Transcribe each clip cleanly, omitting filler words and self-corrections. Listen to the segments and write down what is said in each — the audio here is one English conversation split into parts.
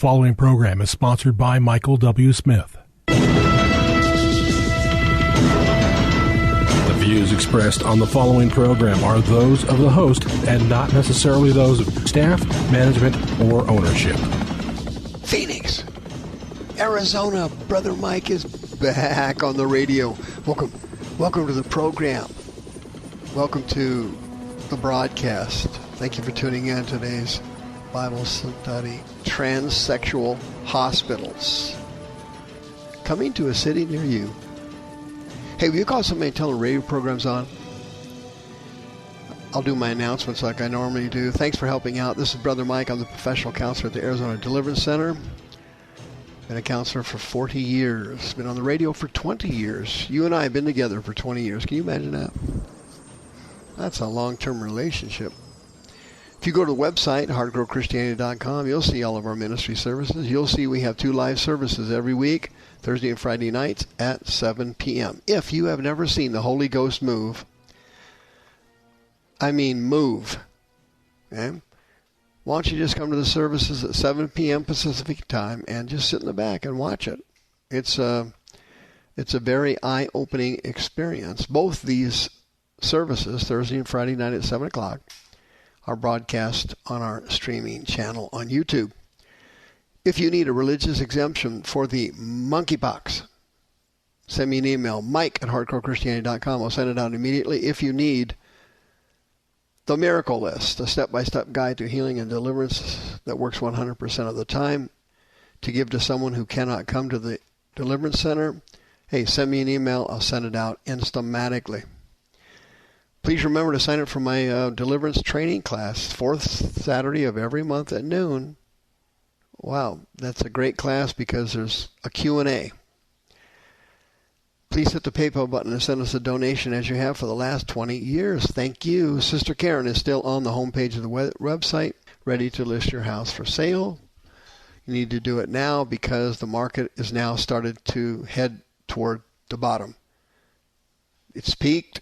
following program is sponsored by Michael W. Smith. The views expressed on the following program are those of the host and not necessarily those of staff, management, or ownership. Phoenix, Arizona, Brother Mike is back on the radio. Welcome to the program. Welcome to the broadcast. Thank you for tuning in today's Bible study. Transsexual hospitals coming to a city near you. Hey, will you call somebody and tell the radio program's on? I'll do my announcements like I normally do. Thanks for helping out. This is Brother Mike. I'm the professional counselor at the Arizona Deliverance Center. Been a counselor for 40 years. Been on the radio for 20 years. You and I have been together for 20 years. Can you imagine that? That's a long-term relationship. If you go to the website, hardcorechristianity.com, you'll see all of our ministry services. You'll see we have 2 live services every week, Thursday and Friday nights at 7 p.m. If you have never seen the Holy Ghost move, okay? Why don't you just come to the services at 7 p.m. Pacific time and just sit in the back and watch it? It's a very eye-opening experience. Both these services, Thursday and Friday night at 7 o'clock, are broadcast on our streaming channel on YouTube. If you need a religious exemption for the monkeypox, send me an email, mike@hardcorechristianity.com. I'll send it out immediately. If you need the Miracle List, a step-by-step guide to healing and deliverance that works 100% of the time, to give to someone who cannot come to the Deliverance Center, hey, send me an email. I'll send it out instamatically. Please remember to sign up for my deliverance training class, 4th Saturday of every month at noon. Wow, that's a great class because there's a Q&A. Please hit the PayPal button and send us a donation as you have for the last 20 years. Thank you. Sister Karen is still on the homepage of the website, ready to list your house for sale. You need to do it now because the market is now started to head toward the bottom. It's peaked.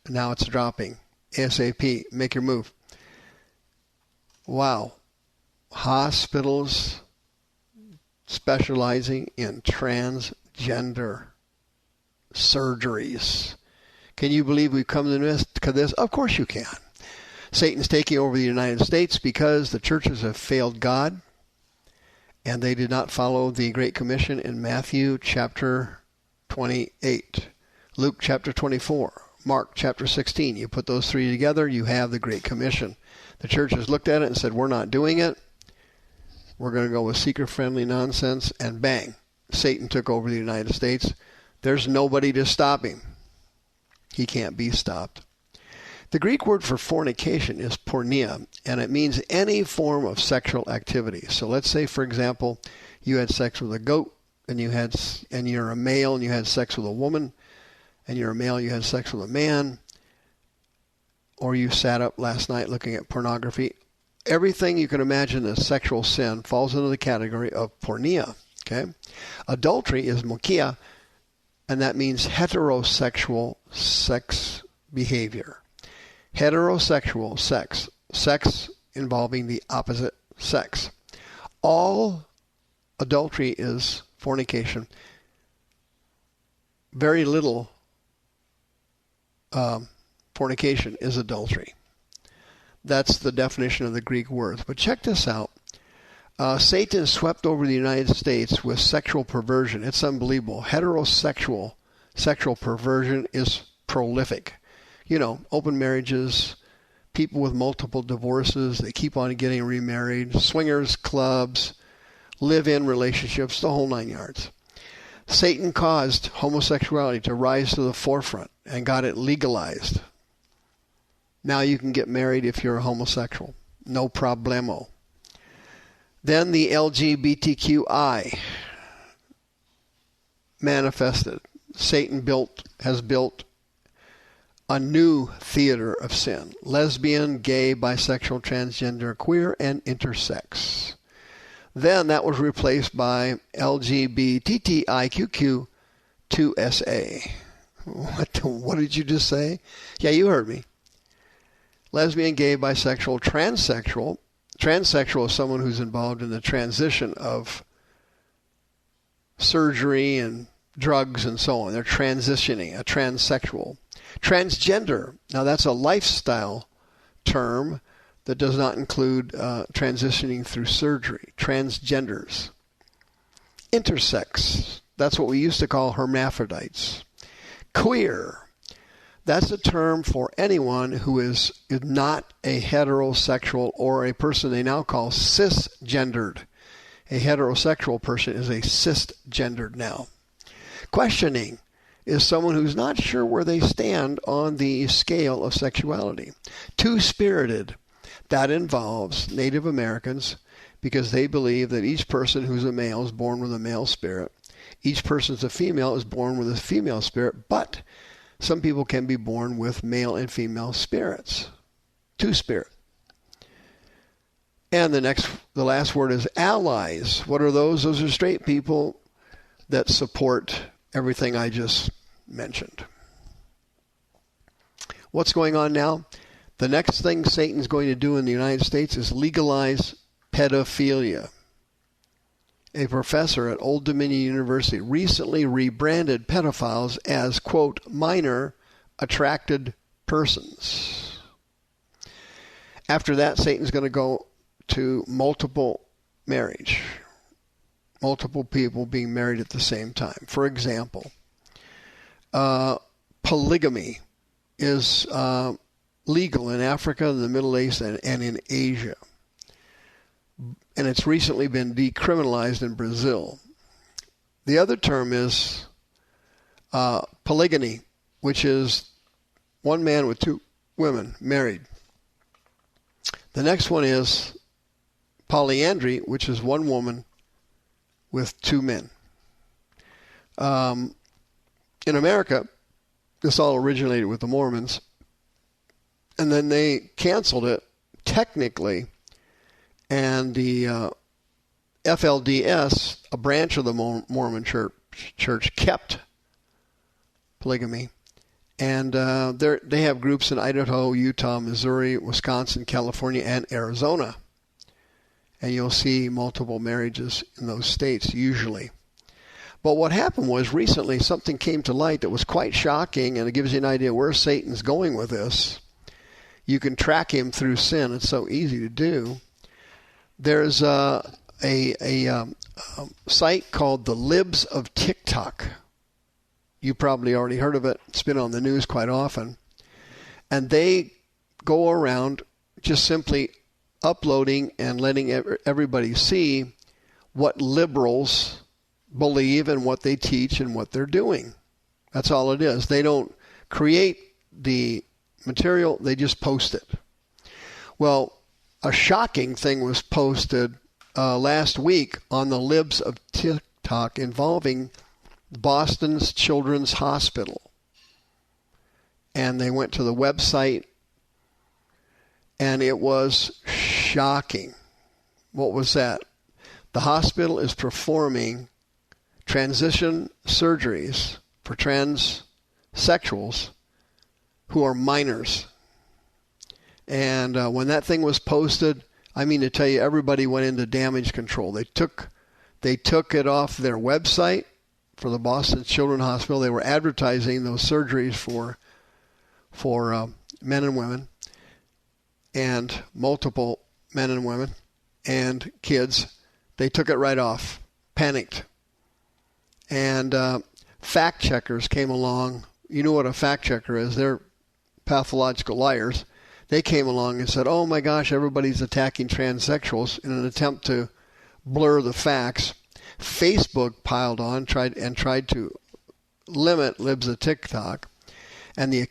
Now it's dropping. ASAP. Make your move. Wow. Hospitals specializing in transgender surgeries. Can you believe we've come to this? Of course you can. Satan's taking over the United States because the churches have failed God and they did not follow the Great Commission in Matthew chapter 28, Luke chapter 24. Mark chapter 16. You put those 3 together, you have the Great Commission. The church has looked at it and said, we're not doing it. We're going to go with seeker-friendly nonsense, and bang, Satan took over the United States. There's nobody to stop him. He can't be stopped. The Greek word for fornication is porneia, and it means any form of sexual activity. So let's say, for example, you had sex with a goat, and you're a male, and you had sex with a woman, and you're a male, you had sex with a man, or you sat up last night looking at pornography. Everything you can imagine as sexual sin falls into the category of porneia. Okay? Adultery is mokia, and that means heterosexual sex behavior. Heterosexual sex involving the opposite sex. All adultery is fornication. Very little fornication is adultery. That's the definition of the Greek words. But check this out. Satan swept over the United States with sexual perversion. It's unbelievable. Heterosexual sexual perversion is prolific. You know, open marriages, people with multiple divorces, they keep on getting remarried, swingers clubs, live-in relationships, the whole 9 yards. Satan caused homosexuality to rise to the forefront and got it legalized. Now you can get married if you're a homosexual. No problemo. Then the LGBTQI manifested. Satan has built a new theater of sin. Lesbian, gay, bisexual, transgender, queer, and intersex. Then that was replaced by LGBTQIQQ2SA. What did you just say? Yeah, you heard me. Lesbian, gay, bisexual, transsexual, Transsexual is someone who's involved in the transition of surgery and drugs and so on. They're transitioning, a transsexual. Transgender, now that's a lifestyle term that does not include transitioning through surgery. Transgenders. Intersex, that's what we used to call hermaphrodites. Queer, that's a term for anyone who is not a heterosexual or a person they now call cisgendered. A heterosexual person is a cisgendered now. Questioning is someone who's not sure where they stand on the scale of sexuality. Two-spirited, that involves Native Americans because they believe that each person who's a male is born with a male spirit. Each person who's a female is born with a female spirit, but some people can be born with male and female spirits. Two-spirit. And the last word is allies. What are those? Those are straight people that support everything I just mentioned. What's going on now? The next thing Satan's going to do in the United States is legalize pedophilia. A professor at Old Dominion University recently rebranded pedophiles as, quote, minor attracted persons. After that, Satan's going to go to multiple marriage. Multiple people being married at the same time. For example, polygamy is legal in Africa, the Middle East, and in Asia. And it's recently been decriminalized in Brazil. The other term is polygamy, which is one man with two women married. The next one is polyandry, which is one woman with two men. In America, this all originated with the Mormons, and then they canceled it technically, and the FLDS, a branch of the Mormon church, kept polygamy. And they have groups in Idaho, Utah, Missouri, Wisconsin, California, and Arizona. And you'll see multiple marriages in those states usually. But what happened was recently something came to light that was quite shocking, and it gives you an idea where Satan's going with this. You can track him through sin. It's so easy to do. There's a site called the Libs of TikTok. You probably already heard of it. It's been on the news quite often. And they go around just simply uploading and letting everybody see what liberals believe and what they teach and what they're doing. That's all it is. They don't create the material, they just post it. Well, a shocking thing was posted last week on the Libs of TikTok involving Boston's Children's Hospital. And they went to the website, and it was shocking. What was that? The hospital is performing transition surgeries for transsexuals who are minors. And when that thing was posted, I mean to tell you, everybody went into damage control. They took it off their website for the Boston Children's Hospital. They were advertising those surgeries for men and women, and multiple men and women and kids. They took it right off, panicked. And fact checkers came along. You know what a fact checker is. They're pathological liars. They came along and said, oh my gosh, everybody's attacking transsexuals in an attempt to blur the facts. Facebook piled on, tried to limit Libs of TikTok. And the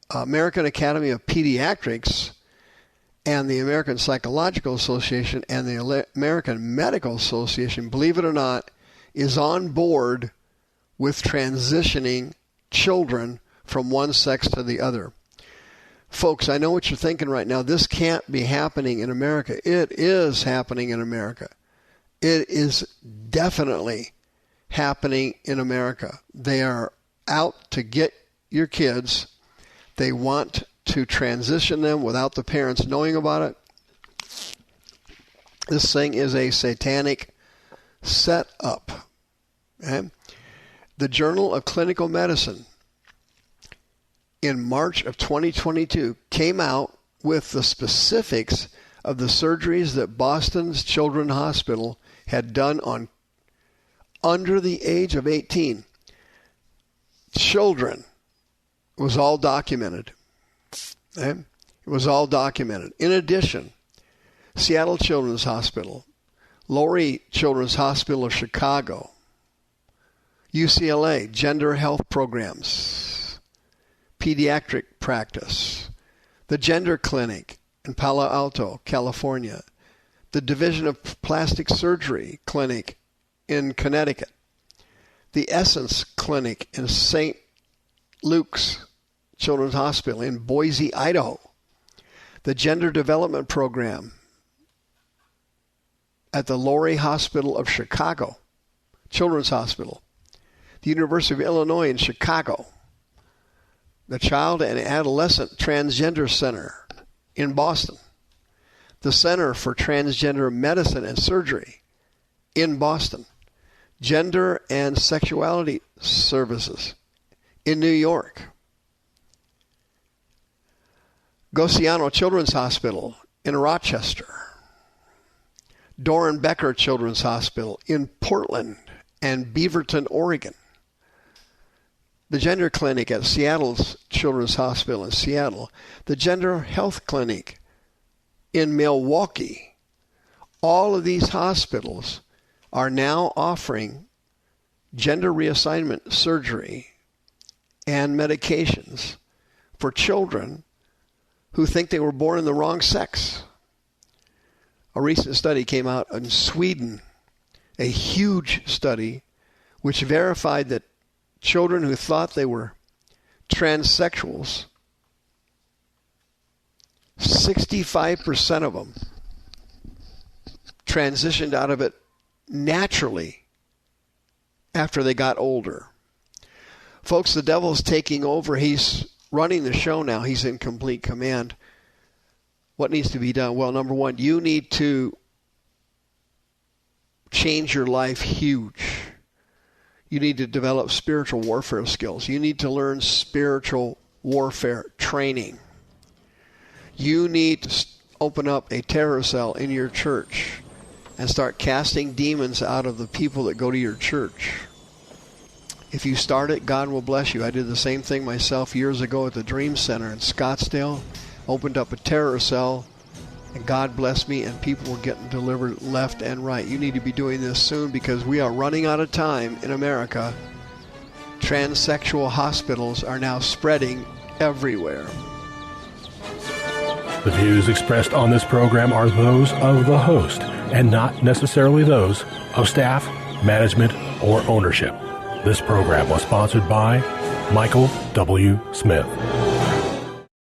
American Academy of Pediatrics and the American Psychological Association and the American Medical Association, believe it or not, is on board with transitioning children from one sex to the other. Folks, I know what you're thinking right now. This can't be happening in America. It is happening in America. It is definitely happening in America. They are out to get your kids. They want to transition them without the parents knowing about it. This thing is a satanic setup. Okay? The Journal of Clinical Medicine in March of 2022 came out with the specifics of the surgeries that Boston's Children's Hospital had done on under the age of 18. Children. It was all documented. Okay? It was all documented. In addition, Seattle Children's Hospital, Lurie Children's Hospital of Chicago, UCLA, gender health programs, pediatric practice, the Gender Clinic in Palo Alto, California, the Division of Plastic Surgery Clinic in Connecticut, the Essence Clinic in St. Luke's Children's Hospital in Boise, Idaho, the Gender Development Program at the Lurie Hospital of Chicago, Children's Hospital, the University of Illinois in Chicago, the Child and Adolescent Transgender Center in Boston, the Center for Transgender Medicine and Surgery in Boston, Gender and Sexuality Services in New York, Gociano Children's Hospital in Rochester, Doran Becker Children's Hospital in Portland and Beaverton, Oregon, the Gender Clinic at Seattle's Children's Hospital in Seattle, the Gender Health Clinic in Milwaukee. All of these hospitals are now offering gender reassignment surgery and medications for children who think they were born in the wrong sex. A recent study came out in Sweden, a huge study, which verified that children who thought they were transsexuals, 65% of them transitioned out of it naturally after they got older. Folks, the devil's taking over. He's running the show now. He's in complete command. What needs to be done? Well, number one, you need to change your life huge. You need to develop spiritual warfare skills. You need to learn spiritual warfare training. You need to open up a terror cell in your church and start casting demons out of the people that go to your church. If you start it, God will bless you. I did the same thing myself years ago at the Dream Center in Scottsdale. Opened up a terror cell, and God blessed me, and people were getting delivered left and right. You need to be doing this soon because we are running out of time in America. Transsexual hospitals are now spreading everywhere. The views expressed on this program are those of the host and not necessarily those of staff, management, or ownership. This program was sponsored by Michael W. Smith.